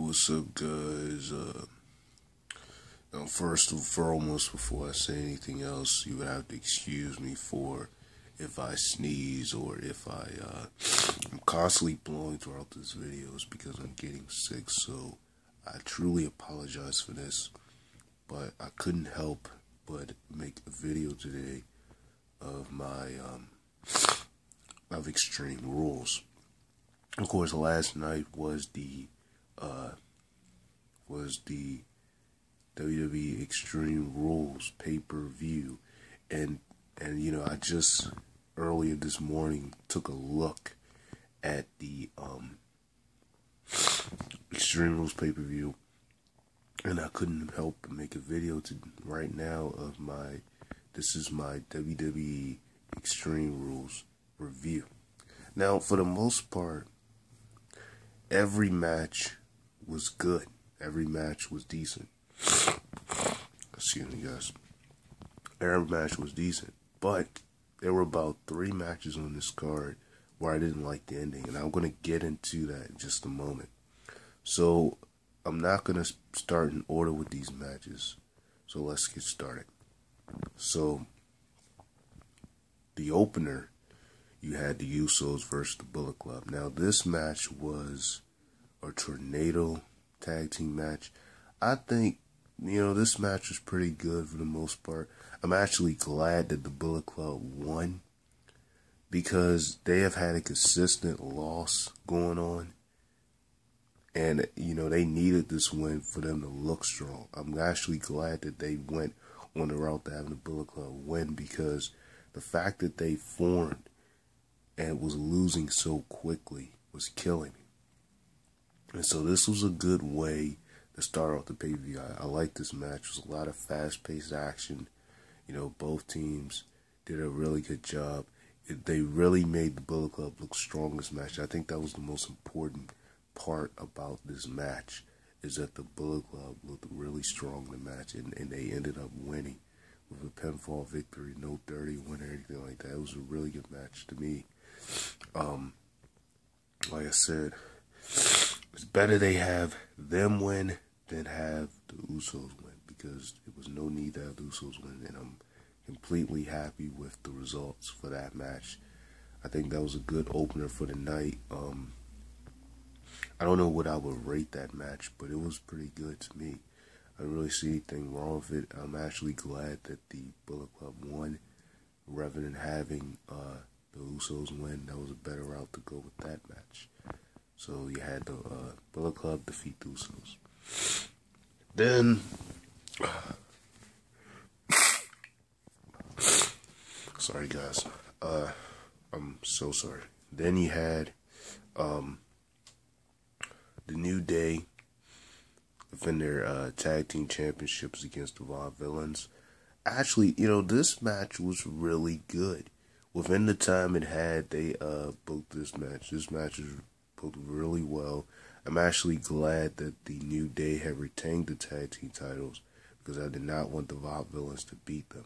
What's up, guys? First and foremost, before I say anything else, you would have to excuse me for if I sneeze or if I'm constantly blowing throughout this videos because I'm getting sick. So I truly apologize for this, but I couldn't help but make a video today of my of Extreme Rules. Of course, last night was the WWE Extreme Rules pay-per-view, and you know, I just earlier this morning took a look at the Extreme Rules pay-per-view, and I couldn't help but make a video right now of this is my WWE Extreme Rules review. Now, for the most part, every match was good. Every match was decent. Excuse me, guys. Every match was decent. But there were about 3 matches on this card where I didn't like the ending. And I'm going to get into that in just a moment. So, I'm not going to start in order with these matches. So, let's get started. So, the opener, you had the Usos versus the Bullet Club. Now, this match was a tornado tag team match. I think, you know, this match was pretty good for the most part. I'm actually glad that the Bullet Club won because they have had a consistent loss going on. And, you know, they needed this win for them to look strong. I'm actually glad that they went on the route to having the Bullet Club win because the fact that they formed and was losing so quickly was killing me. And so this was a good way to start off the pay-per-view. I like this match. It was a lot of fast-paced action. You know, both teams did a really good job. They really made the Bullet Club look strong in this match. I think that was the most important part about this match, is that the Bullet Club looked really strong in the match, and they ended up winning with a pinfall victory, no dirty win or anything like that. It was a really good match to me. Like I said, it's better they have them win than have the Usos win, because there was no need to have the Usos win, and I'm completely happy with the results for that match. I think that was a good opener for the night. I don't know what I would rate that match, but it was pretty good to me. I don't really see anything wrong with it. I'm actually glad that the Bullet Club won rather than having the Usos win. That was a better route to go with that match. So you had the Bullet Club defeat the Usos. Then, sorry guys, I'm so sorry. Then you had the New Day defend their tag team championships against the Vaudevillains. Actually, you know, this match was really good. Within the time it had, they booked this match. This match was booked really well. I'm actually glad that the New Day have retained the tag team titles, because I did not want the Vaudevillains to beat them.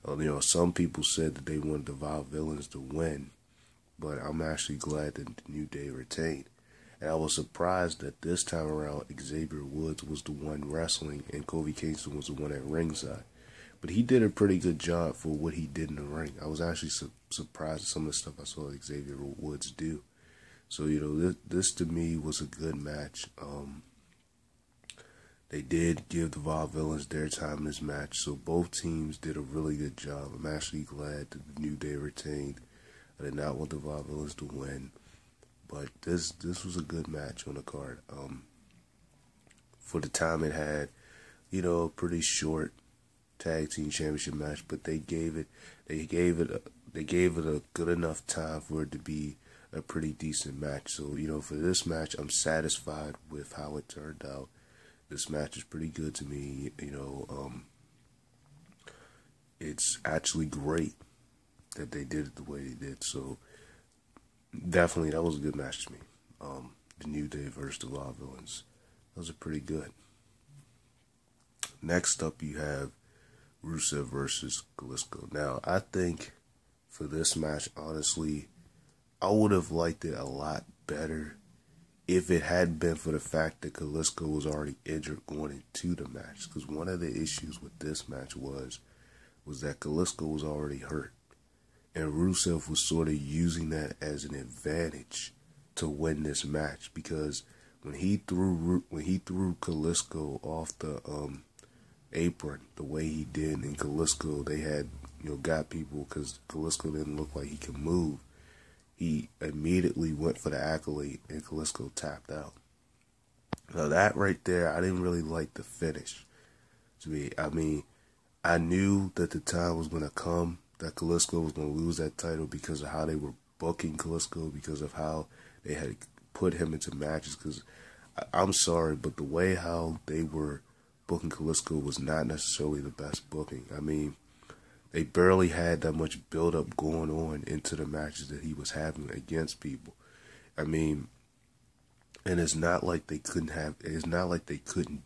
You know, some people said that they wanted the Vaudevillains to win, but I'm actually glad that the New Day retained. And I was surprised that this time around Xavier Woods was the one wrestling and Kofi Kingston was the one at ringside. But he did a pretty good job for what he did in the ring. I was actually surprised at some of the stuff I saw Xavier Woods do. So, you know, this to me was a good match. They did give the Vaudevillains their time in this match, so both teams did a really good job. I'm actually glad that the New Day retained. I did not want the Vaudevillains to win, but this was a good match on the card. For the time it had, you know, a pretty short tag team championship match, but they gave it a good enough time for it to be a pretty decent match. So, you know, for this match, I'm satisfied with how it turned out. This match is pretty good to me. You know, it's actually great that they did it the way they did. So, definitely, that was a good match to me. The New Day versus the Vaudevillains. Those are pretty good. Next up, you have Rusev versus Kalisto. Now, I think for this match, honestly, I would have liked it a lot better if it hadn't been for the fact that Kalisto was already injured going into the match. Because one of the issues with this match was that Kalisto was already hurt. And Rusev was sort of using that as an advantage to win this match, because when he threw Kalisto off the apron the way he did, and Kalisto, they had got people because Kalisto didn't look like he could move. He immediately went for the accolade, and Kalisto tapped out. Now that right there, I didn't really like the finish. To me, I mean, I knew that the time was going to come that Kalisto was going to lose that title because of how they were booking Kalisto, because of how they had put him into matches. Because I'm sorry, but the way how they were booking Kalisto was not necessarily the best booking. I mean, they barely had that much build-up going on into the matches that he was having against people. I mean, and it's not like they couldn't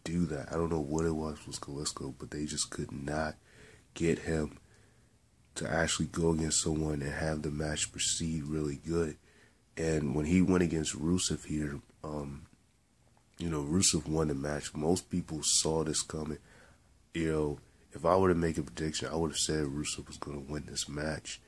do that. I don't know what it was with Kalisto, but they just could not get him to actually go against someone and have the match proceed really good. And when he went against Rusev here, Rusev won the match. Most people saw this coming. If I were to make a prediction, I would have said Rusev was going to win this match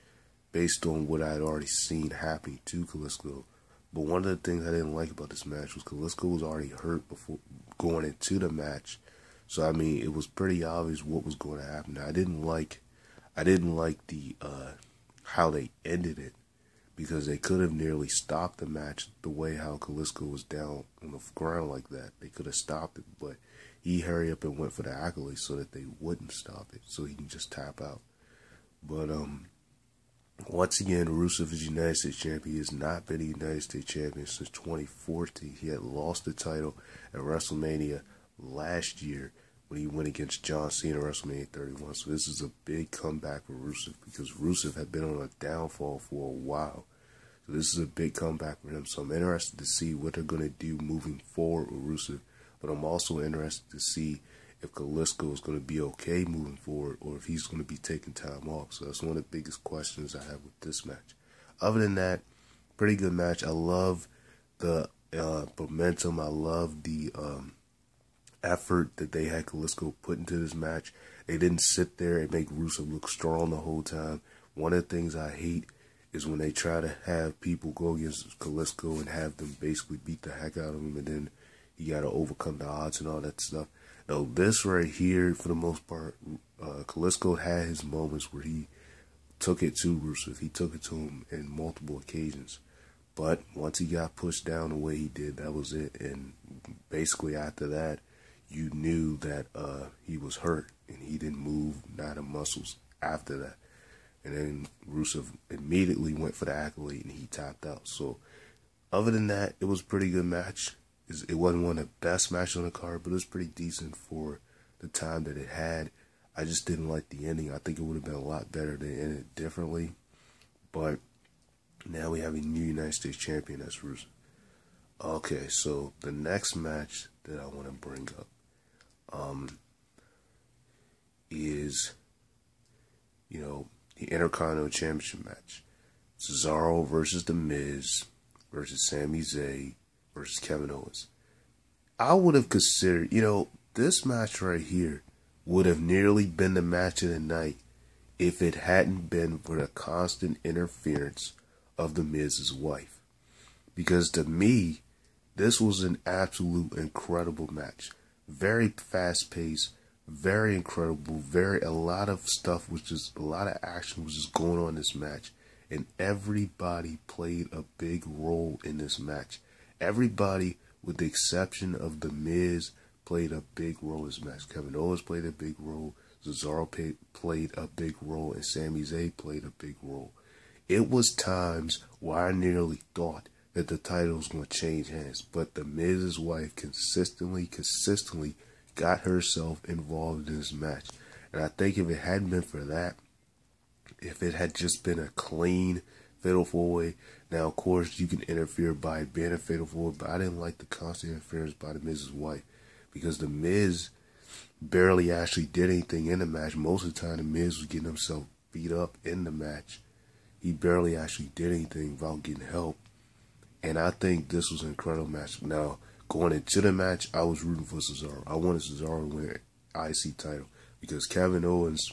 based on what I had already seen happening to Kalisto. But one of the things I didn't like about this match was Kalisto was already hurt before going into the match. So, I mean, it was pretty obvious what was going to happen. I didn't like the how they ended it, because they could have nearly stopped the match the way how Kalisto was down on the ground like that. They could have stopped it, but he hurried up and went for the accolade so that they wouldn't stop it, so he can just tap out. But once again, Rusev is United States champion. He has not been a United States champion since 2014. He had lost the title at WrestleMania last year when he went against John Cena at WrestleMania 31. So this is a big comeback for Rusev, because Rusev had been on a downfall for a while. So this is a big comeback for him. So I'm interested to see what they're going to do moving forward with Rusev. But I'm also interested to see if Kalisto is going to be okay moving forward, or if he's going to be taking time off. So that's one of the biggest questions I have with this match. Other than that, pretty good match. I love the momentum. I love the effort that they had Kalisto put into this match. They didn't sit there and make Rusev look strong the whole time. One of the things I hate is when they try to have people go against Kalisto and have them basically beat the heck out of him, and then you got to overcome the odds and all that stuff. Now, this right here, for the most part, Kalisto had his moments where he took it to Rusev. He took it to him in multiple occasions. But once he got pushed down the way he did, that was it. And basically after that, you knew that he was hurt, and he didn't move, not a muscles after that. And then Rusev immediately went for the accolade, and he tapped out. So other than that, it was a pretty good match. It wasn't one of the best matches on the card, but it was pretty decent for the time that it had. I just didn't like the ending. I think it would have been a lot better to end it differently. But now we have a new United States champion, that's Rusev. Okay, so the next match that I want to bring up is, the Intercontinental Championship match. Cesaro versus The Miz versus Sami Zayn versus Kevin Owens. I would have considered, this match right here would have nearly been the match of the night if it hadn't been for the constant interference of The Miz's wife. Because to me, this was an absolute incredible match. Very fast-paced, very incredible, a lot of stuff was just, a lot of action was just going on in this match. And everybody played a big role in this match. Everybody, with the exception of The Miz, played a big role in this match. Kevin Owens played a big role. Cesaro played a big role. And Sami Zayn played a big role. It was times where I nearly thought that the title was going to change hands. But The Miz's wife consistently got herself involved in this match. And I think if it hadn't been for that, if it had just been a clean fatal four-way, now of course you can interfere by being a fatal four-way, but I didn't like the constant interference by The Miz's wife, because The Miz barely actually did anything in the match. Most of the time The Miz was getting himself beat up in the match. He barely actually did anything without getting help. And I think this was an incredible match. Now, going into the match, I was rooting for Cesaro. I wanted Cesaro to win the IC title because Kevin Owens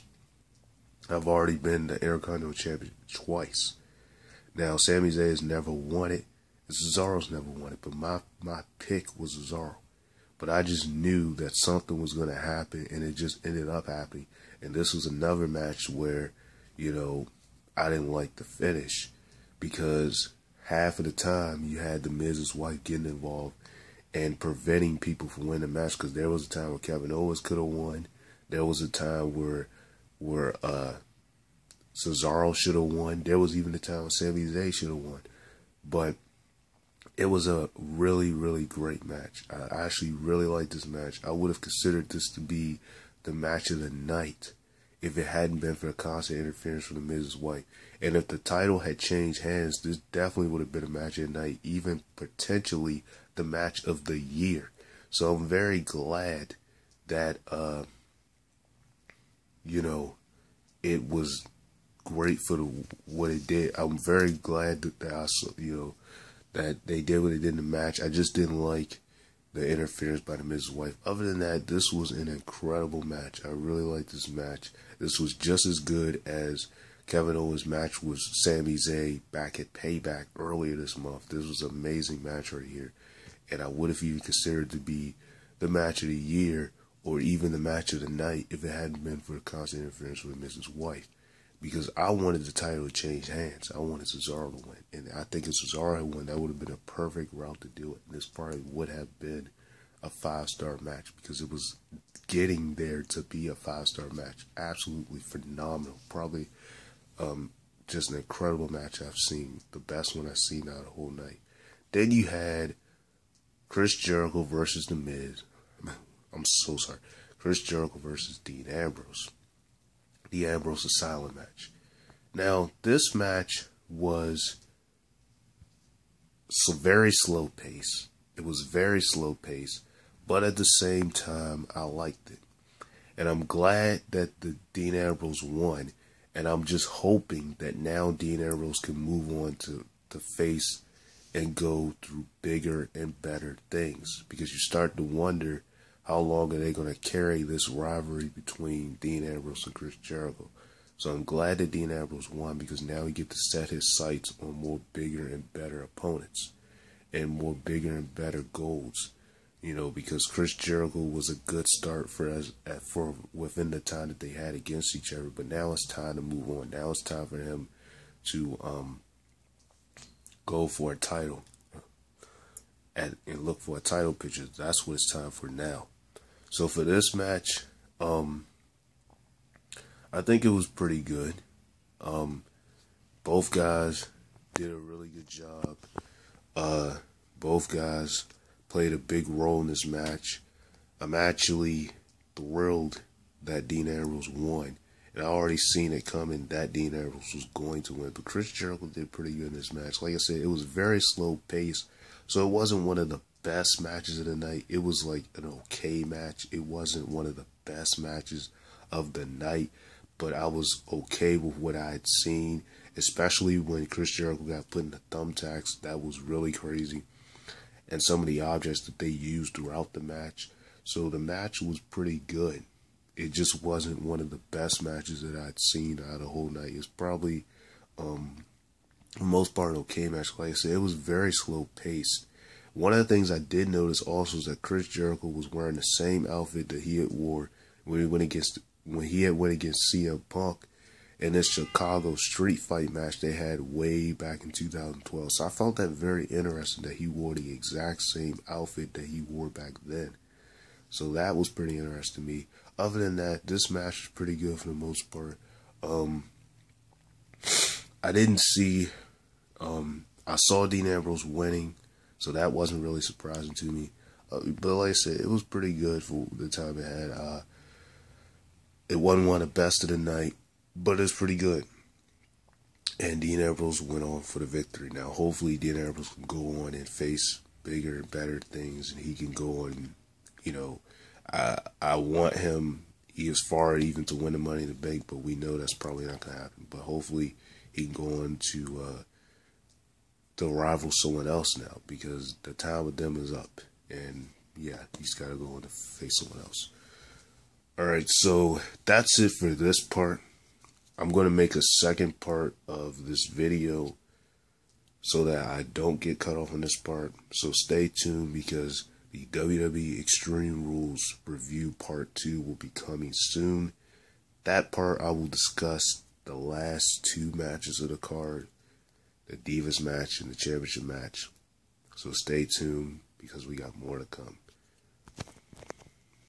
have already been the Intercontinental Champion twice. Now, Sami Zayn has never won it. Cesaro's never won it. But my pick was Cesaro. But I just knew that something was going to happen, and it just ended up happening. And this was another match where, you know, I didn't like the finish because half of the time you had the Miz's wife getting involved and preventing people from winning the match, because there was a time where Kevin Owens could have won. There was a time where Cesaro should have won. There was even a time when Sami Zayn should have won. But it was a really, really great match. I actually really liked this match. I would have considered this to be the match of the night if it hadn't been for the constant interference from the Miz's wife. And if the title had changed hands, this definitely would have been a match of the night, even potentially the match of the year. So I'm very glad that, you know, it was great for what it did. I'm very glad that I saw, you know, that they did what they did in the match. I just didn't like the interference by the Miz's wife. Other than that, this was an incredible match. I really liked this match. This was just as good as Kevin Owens' match with Sami Zayn back at Payback earlier this month. This was an amazing match right here. And I would have even considered to be the match of the year or even the match of the night if it hadn't been for the constant interference with Miz's wife. Because I wanted the title to change hands. I wanted Cesaro to win. And I think if Cesaro had won, that would have been a perfect route to do it. And this probably would have been a 5-star match because it was getting there to be a 5-star match. Absolutely phenomenal. Probably just an incredible match I've seen. The best one I've seen out of the whole night. Then you had Chris Jericho versus The Miz. I'm so sorry. Chris Jericho versus Dean Ambrose. The Ambrose Asylum match. Now, this match was very slow pace. It was very slow pace, but at the same time, I liked it. And I'm glad that the Dean Ambrose won, and I'm just hoping that now Dean Ambrose can move on to face and go through bigger and better things, because you start to wonder how long are they going to carry this rivalry between Dean Ambrose and Chris Jericho. So I'm glad that Dean Ambrose won, because now he gets to set his sights on more bigger and better opponents and more bigger and better goals. You know, because Chris Jericho was a good start for within the time that they had against each other. But now it's time to move on. Now it's time for him to go for a title and look for a title picture. That's what it's time for now. So for this match, I think it was pretty good. Both guys did a really good job. Both guys played a big role in this match. I'm actually thrilled that Dean Ambrose won. And I already seen it coming that Dean Ambrose was going to win. But Chris Jericho did pretty good in this match. Like I said, it was very slow paced. So it wasn't one of the best matches of the night. It was like an okay match. It wasn't one of the best matches of the night, but I was okay with what I had seen, especially when Chris Jericho got put in the thumbtacks. That was really crazy. And some of the objects that they used throughout the match. So the match was pretty good. It just wasn't one of the best matches that I'd seen out of the whole night. It's probably, for the most part, an okay match. Like I said, it was very slow paced. One of the things I did notice also is that Chris Jericho was wearing the same outfit that he had wore when he went against CM Punk in this Chicago street fight match they had way back in 2012. So I found that very interesting that he wore the exact same outfit that he wore back then. So that was pretty interesting to me. Other than that, this match was pretty good for the most part. I didn't see, I saw Dean Ambrose winning, so that wasn't really surprising to me. But like I said, it was pretty good for the time it had. It wasn't one of the best of the night, but it's pretty good. And Dean Ambrose went on for the victory. Now, hopefully, Dean Ambrose can go on and face bigger and better things, and he can go on. You know, I want him as far even to win the Money in the Bank, but we know that's probably not gonna happen. But hopefully, he can go on to to rival someone else now, because the time with them is up. And yeah, he's got to go and face someone else. Alright, so that's it for this part. I'm going to make a second part of this video so that I don't get cut off on this part. So stay tuned, because the WWE Extreme Rules review part 2 will be coming soon. That part I will discuss the last 2 matches of the card, the Divas match and the Championship match. So stay tuned, because we got more to come.